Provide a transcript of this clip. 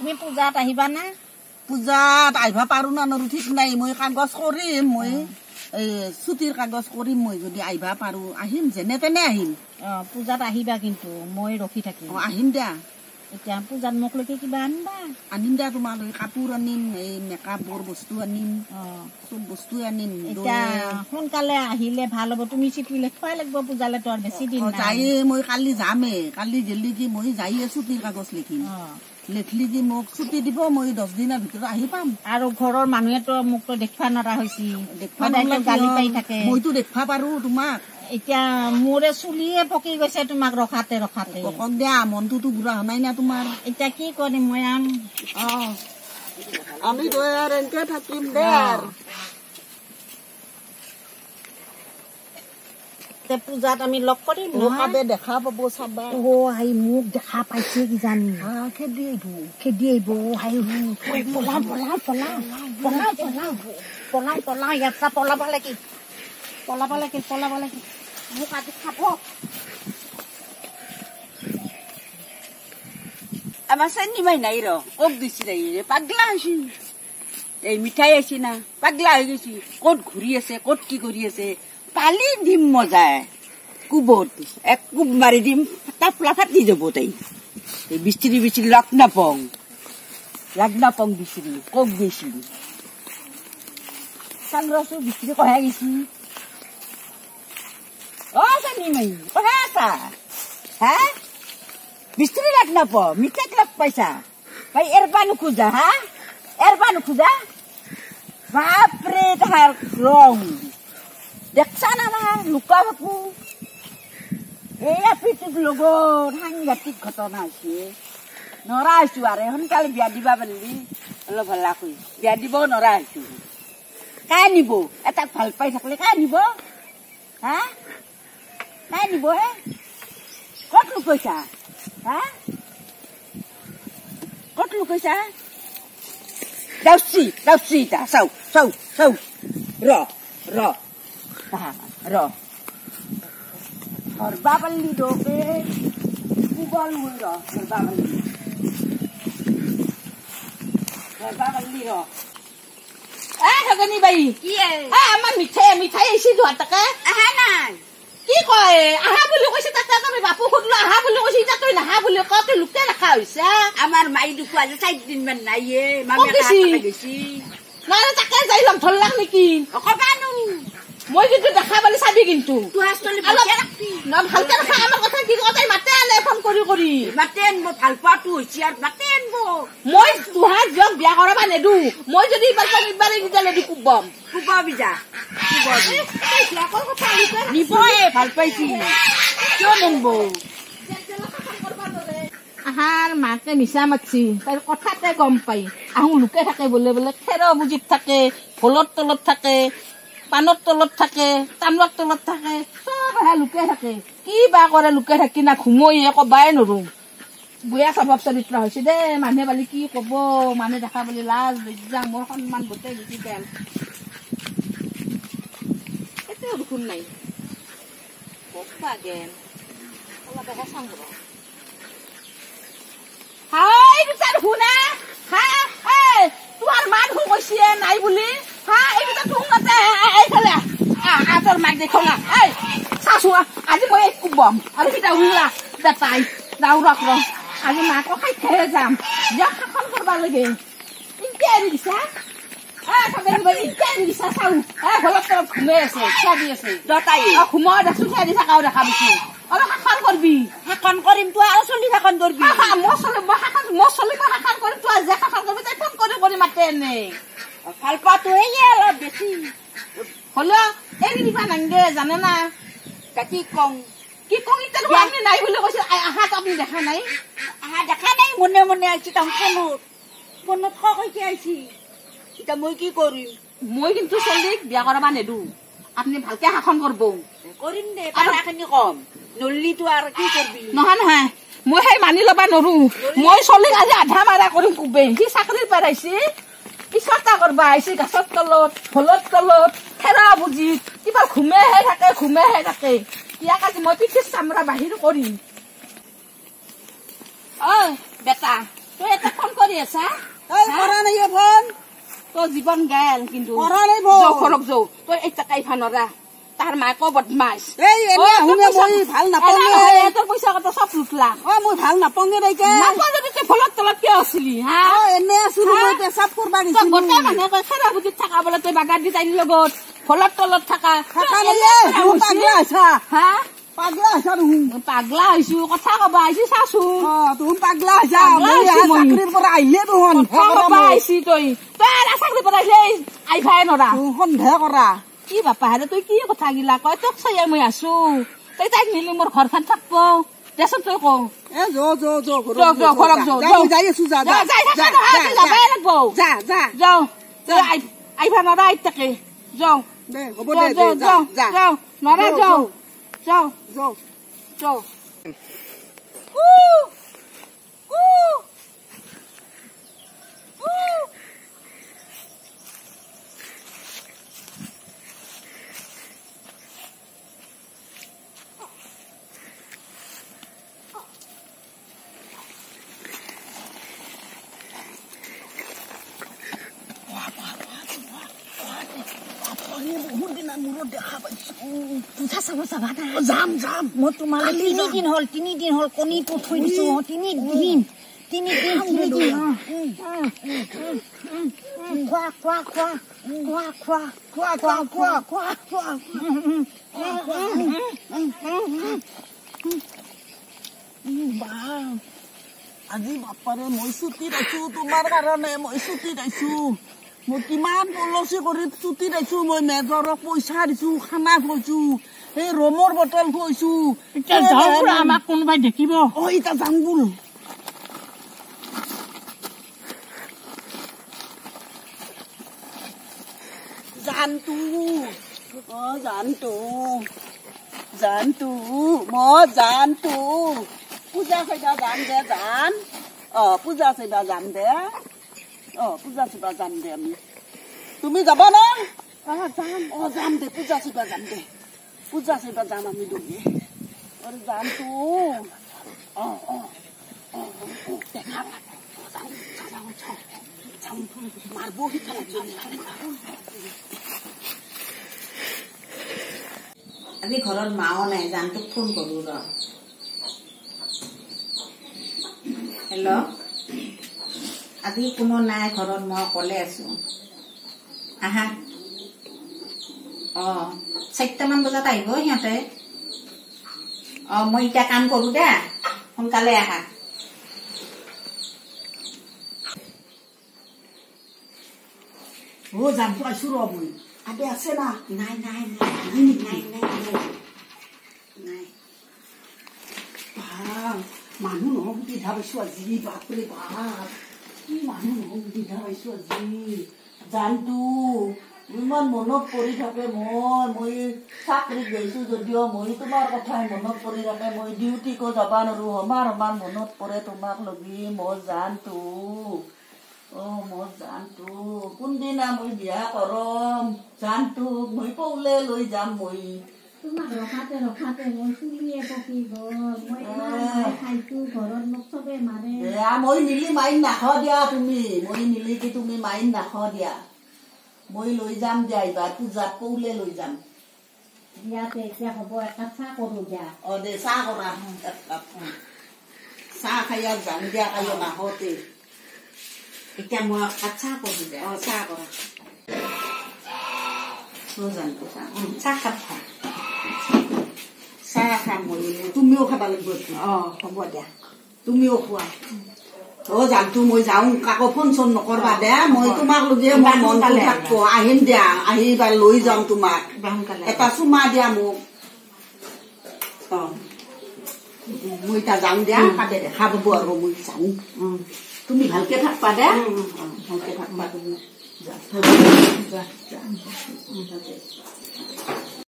তুমি পূজাত আহিবা না পূজাত আহিবা পাৰো না নৰো ঠিক নাই মই কাগজ কৰিম মই এই ছুটিৰ কাগজ কৰিম মই যদি আহিবা পাৰো আহিম যেনে তেনে আহিম পূজাত আহিবা কিন্তু মই ৰখি থাকিম আহিম দিয়া এতিয়া পূজাত মোক লৈকে কিবা আনিবা আনিম দিয়া তোমালৈ কাপোৰ আনিম এই মেকআপৰ বস্তু আনিম চব বস্তু আনিম এতিয়া সোনকালে আহিলে ভাল হ'ব তুমি চিঠি লিখবাই লাগিব পূজালে তো আৰু বেছি দিন যাই মই কালি যামে কালি গেলি কি মই যাইয়ে ছুটিৰ কাগজ লিখিম লিখলি কি মোক ছুটি দিব মই 10 দিনৰ ভিতৰত আহি পাম আৰু ঘৰৰ মানুহেতো মোক তো দেখবা নৰা হৈছি দেখবা গালি পাই থাকে মইতো দেখবা পাৰো তোমাক এতিয়া মোৰে চুলিয়ে পকি গৈছে তোমাক ৰখাতে পকক দিয়া মনটোতো বুঢ়া হোৱাই না তোমাৰ এতিয়া কি কৰিম মই আমি তো আৰ এনকে থাকিম দে আৰ তে পূজাত আমি লগ কৰিম লোকাবে দেখা পাব চাবা আই মোক দেখা পাইছে কি জানি খেদি আহিব আই পলা ইয়াত পলাব লাগে মোক আজি খাব আমার সান্নি মাই নাই র ওক দিছি রে পাগলা হইছি এই মিঠাই আছি না পাগলা হয়ে গেছি কত ঘুরি আছে কত কি করি আছে পালি দিম মজায় কুবত এক কুব মারি দিম টাপলা ফাটি যাব তাই এই বিস্ত্রি লাগ না পং বিস্ত্রি কক গেছি সাংরসু বিস্ত্রি কহে গেছি ও সান্নি মাই কহে আসা হ্যাঁ বিস্ত্রি লাগ না প মিঠাক লাগ পাইছা ভাই এরবানু খুঁজা বাপরে তাহার রং দেখছা না লুকা বাপু এই পিঠুক লগত সাংঘাতিক ঘটনা হৈছে নৰা হৈছো আৰু সোনকালে বিয়া দিবা পাৰিলি অলপ ভাল লাগ বিয়া দিব নৰা হৈছো কাই নিব এটাক ভাল পাই থাকিলে কাই নিব হা কাই নিব হে কত লুকাইছা কত লুকাইছা দাউচি তা চাও ৰ ধৰবা পাৰলি দোকে কুবল মুই ধৰবা পাৰলি ঠগনি বাই কি আমাৰ মিঠাই এসে যোৱাৰ টাকা আহা নাই কি কয় আহা বুলি কৈছে তাতে আমি বাপু সুধলো আহা বুলি কৈছে এতিয়া তই নাহা বুলি কত লুকে ৰাখা হৈছে আমাৰ মাই দুখো আজি 4 দিন মান নাইয়ে মামে গৈছি নাই তাকে যাই লম ধৰ লাগ নেকি অকবানো মই কিন্তু দেখা পালি চাবি কিন্তু ভালকে ৰাখা আমাৰ কথা কি কথাই মাতে আনে ফোন কৰি মাতে আনব ভাল পোৱাটো হৈছে আৰু মাতে আনব মই তোহাৰ জক বিয়া কৰাবা নেদু মই যদি ইবাৰে গিজালে দি কুবাবি যা নিব ভাল পাইছি কিয় নিব আহাৰ মাকে মিছা মাতছি তাইৰ কথাতে গম পাই আহো লুকে থাকে বোলে খেৰ বুজিত থাকে ভোলৰ তলত থাকে পানৰ তলত থাকে তামোলৰ তলত থাকে চব লুকে থাকে কি বা কৰে লুকে থাকি না ঘুমই কবাই নৰো বুঢ়া স্বভাৱ চৰিত্ৰ হৈছে দে মানুহে বালি কি কব মানুহে দেখা বুলি লাজ লজ্জা মোৰ সন্মান গোটেই গুচি গেল এতিয়াও দেখোন নাই কবা গেল অলপহে চাওঁ ৰ'ব হাই বিচাৰ শুনা তোমাৰ মা দেখোন কৈছে নাই বুলি এইকেইটা তুঙতে এইফালে তোৰ মাক দেখো না চাচো আজি মই কুবম আৰু কেইটা উলা তাই দাউৰক ৰ আজি মাকো খাই খাই যাম যা শাসন কৰিব লাগে ইনকে এৰি দিছা চাওঁ ঘৰত ঘুমাই আছে চাবি আছে দতাই ঘুমাই দেখো চাই দি থাকাও দেখা পাইছো অলপ শাসন কৰবি শাসন কৰিম তো আৰু চলি শাসন কৰবি মই চলিব শাসন কৰিম তো যে শাসন কৰবি তাই ফোন কৰি মাতে এনে ভাল পোৱাটো অলপ বেছি হলেও এৰি দিবা নাংগে জানে না কি কং এতিয়া আমি নাই বুলি কৈছে আহাত আপুনি দেখা নাই মনে আহিছে তাম ফোনত কৈছে আহিছি এতিয়া মই কি কৰিম মই কিন্তু চলিক বিয়া কৰাবা নেদো আপুনি ভালকে শাসন কৰিব কৰিম দে পাৰাখিনি কম নল্লিটো আৰু কি কৰবি নহয় মই সেই মানি ল'বা নৰো মই চলিক আজি আধা মাৰা কৰিম কুবে সি চাকৰিৰ পাৰাইছে পিছতা কৰবা আহিছে গাছৰ তলত ভোলৰ তলত খেৰা বুজি কিবা ঘুমেহে থাকে ইয়াক আজি মই পিঠিৰ চামৰা বাহিৰ কৰিম বেটা তই এটা ফোন কৰি কৰি আছা এই কৰা নাই ফোন তোৰ জীৱন গেল কিন্তু কৰা নাই ফোন যৌ খৰক যৌ তই একটা কাইফা নৰা তাৰ মাকো বদমাইশ এই এনে হুনে মই ভাল নাপাওঁগে তোৰ পইচা কত সব লুটলা মই ভাল নাপাওঁগে দেইকে নাপাওঁ যদি তই ফলত তলত কিয় আছিলি হা এনে আছিলো মই পেচাব কৰবা তই গৈছিলো গোটেই মানুহে কয় খেৰা বুজিত থাকা বোলে তই বাগাৰ দি তাইৰ লগত ফলত তলত থাকা পাগলা আছা হা পাগলা আছা তুমি পাগলা হৈছো কথা কবা আহিছি চাচোন তুমি পাগলা আছা মই চাকৰিৰ পৰা আহিলে দেখোন কবা আহিছি তই চাকৰিৰ পৰা আহিলে আইভাই নৰা সন্দেহ কৰা কি বাপা হেৰে তই কি কথা গিলা কয় তোক চাই মই আছো তই তাইক মিলি মোৰ ঘৰখন থাকব দেচোন তই কওঁ আইভা নৰা আইতাকে যাওঁ নৰা যাওঁ যাম মই তোমালে 3 দিন হল কণীটো থৈ দিছো 3 দিন আজি বাপাৰে মই ছুটি দিছো তোমাৰ কাৰণে মই ছুটি দিছো মই কিমান পলচি কৰি ছুটি দিছো মই মেজৰক পইচা দিছো খানা খুৱাইছো এই ৰোমৰ বটল খুৱাইছো আমাক কোনোবাই দেখিব এতিয়া যাম বোল জানতো মই জানতো পূজা চাইবা যাম দে পূজা চাইবা যাম দে আমি তুমি যাবা না যাম দে পূজা চাইবা যাম আমি দুজনী জানতো মারবো আজি ঘৰত মাও নাই জানটোক ফোন কৰো ৰ হেল্ল' আজি কোনো নাই ঘৰত মই অকলে আছো আহা 4টামান বজাত আহিব সিহঁতে মই এতিয়া কাম কৰো দে সোনকালে আহা জানতো আছো ৰ মই আগে আছে না নাই মানুহ নহয় সুবিধা পাইছো আজি বাপৰে বাপ মানুহ নহয় সুবিধা পাইছো আজি জানতো ইমান মনত পৰি থাকে মই চাকৰিত গৈছো যদিও মই তোমাৰ কথাই মনত পৰি থাকে মই ডিউটিকো যাবা নোৱাৰো সমাৰ মনত পৰে তোমাক লগি মই জানতো মই জানতো কোনদিনা মই বিয়া কৰম জানতো মই পৌলে লৈ যাম মই তোমাক ৰখাতে মই চুলিয়ে পকি গল মই খাইছো ঘৰত মোক চবে মাৰে মই মিলি মাইন নাখ দিয়া মই মিলি কি তুমি মাইন নাখ দিয়া মই লৈ যাম দিয়া এইবাৰ পূজাত পৌলে লৈ যাম ইয়াতে এতিয়া হ'ব একাপ চাহ কৰো দিয়া দে চাহ কৰা চাহ খাই যাম দিয়া খাই নাহতে এতিয়া মই চাহ কৰো দে চাহ কৰা জানতো চাহ খাব চাহ খাম মই তুমিও খাবা লাগিব হ'ব দিয়া তুমিও খোৱা জানতো মই যাওঁ কাকো ফোন চোন নকৰবা দে মই তোমাক লগে মই মনটো থাকিব আহিম দিয়া আহিবা লৈ যাম তোমাক এটা চুমা দিয়া মোক মই এতিয়া যাম দিয়া কাটে দেখা পাব আৰু মই যাওঁ তুমি ভালকে থাকবা দে ভালকে থাকবা তুমি